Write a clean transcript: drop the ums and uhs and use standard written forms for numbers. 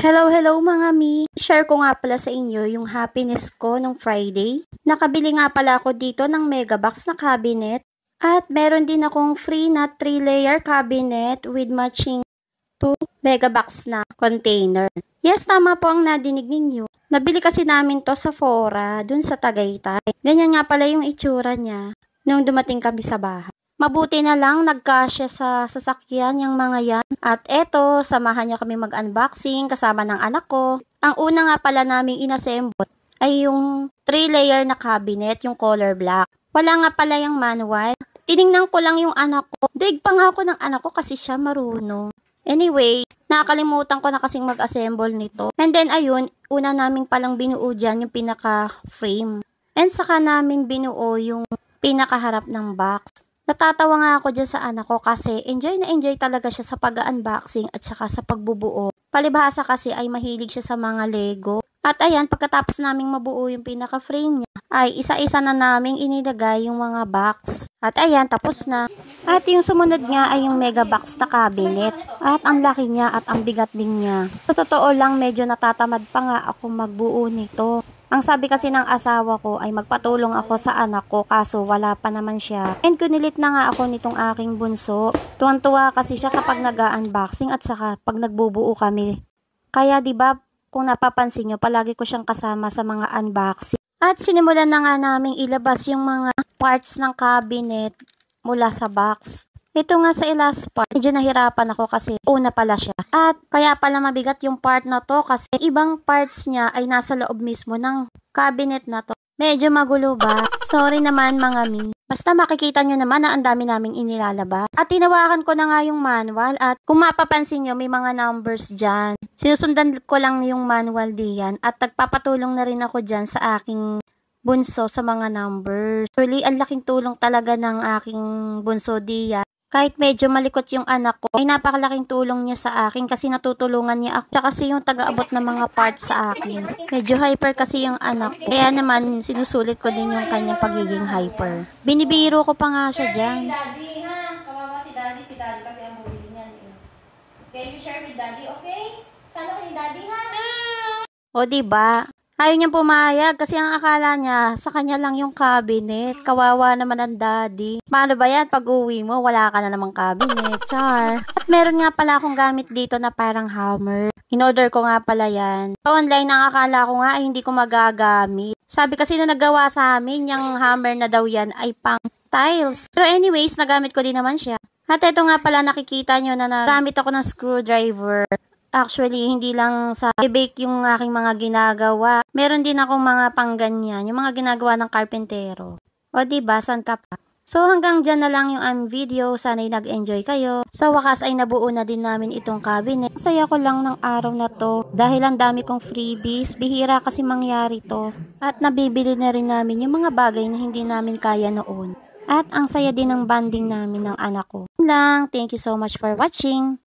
Hello, hello mga mi! Share ko nga pala sa inyo yung happiness ko nung Friday. Nakabili nga pala ako dito ng Megabox na cabinet. At meron din akong free na 3-layer cabinet with matching 2 Megabox na container. Yes, tama po ang nadinig ninyo. Nabili kasi namin to sa Fora, dun sa Tagaytay. Ganyan nga pala yung itsura niya nung dumating kami sa bahay. Mabuti na lang nagkasya sa sasakyan yung mga yan. At eto, samahan niyo kami mag-unboxing kasama ng anak ko. Ang una nga pala naming inassemble ay yung 3-layer na cabinet, yung color black. Wala nga pala yung manual. Tiningnan ko lang yung anak ko. Daig pa nga ako ng anak ko kasi siya marunong. Anyway, nakakalimutan ko na kasing mag-assemble nito. And then ayun, una naming palang binuo dyan yung pinaka-frame. And saka namin binuo yung pinakaharap ng box. Natatawa nga ako dyan sa anak ko kasi enjoy na enjoy talaga siya sa pag-unboxing at saka sa pagbubuo. Palibhasa kasi ay mahilig siya sa mga Lego. At ayan, pagkatapos naming mabuo yung pinaka-frame niya, ay isa-isa na naming inilagay yung mga box. At ayan, tapos na. At yung sumunod nga ay yung Megabox na cabinet. At ang laki niya at ang bigat din niya. Sa totoo lang, medyo natatamad pa nga ako magbuo nito. Ang sabi kasi ng asawa ko ay magpatulong ako sa anak ko kaso wala pa naman siya. And kunilit na nga ako nitong aking bunso. Tuwan-tuwa kasi siya kapag nag-unboxing at saka pag nagbubuo kami. Kaya 'di ba kung napapansin nyo, palagi ko siyang kasama sa mga unboxing. At sinimulan na nga naming ilabas yung mga parts ng cabinet mula sa box. Ito nga sa last part, medyo nahirapan ako kasi una pala siya. At kaya pala mabigat yung part na to kasi ibang parts niya ay nasa loob mismo ng cabinet na to. Medyo magulo ba? Sorry naman mga mi. Basta makikita nyo naman na ang dami naming inilalabas. At tinawakan ko na nga yung manual at kung mapapansin nyo may mga numbers dyan. Sinusundan ko lang yung manual diyan at nagpapatulong na rin ako dyan sa aking bunso sa mga numbers. Really, ang laking tulong talaga ng aking bunso diyan. Kahit medyo malikot yung anak ko, ay napakalaking tulong niya sa akin kasi natutulungan niya ako. Siya kasi yung taga-abot ng mga parts sa akin. Medyo hyper kasi yung anak ko. Kaya naman, sinusulit ko din yung kanyang pagiging hyper. Binibiro ko pa nga siya dyan. Daddy, ha? Kawawa si Daddy. Si Daddy kasi ang bumili niyan. Can you share with Daddy, okay? Sana ko ni Daddy, ha? O diba? Ayaw niyang pumayag kasi ang akala niya sa kanya lang yung cabinet. Kawawa naman ang daddy. Paano ba yan? Pag uwi mo, wala ka na namang cabinet. Char. At meron nga pala akong gamit dito na parang hammer. In-order ko nga pala yan. Online ang akala ko nga ay hindi ko magagamit. Sabi kasi nung nagawa sa amin, yung hammer na daw yan ay pang tiles. Pero anyways, nagamit ko din naman siya. At ito nga pala nakikita nyo na nagamit ako ng screwdriver. Actually, hindi lang sa i-bake yung aking mga ginagawa. Meron din akong mga pangganyan, yung mga ginagawa ng karpentero. O diba, san ka pa? So hanggang dyan na lang yung aming video. Sana'y nag-enjoy kayo. Sa wakas ay nabuo na din namin itong cabinet. Saya ko lang ng araw na to. Dahil ang dami kong freebies, bihira kasi mangyari to. At nabibili na rin namin yung mga bagay na hindi namin kaya noon. At ang saya din ng bonding namin ng anak ko. Lang, thank you so much for watching.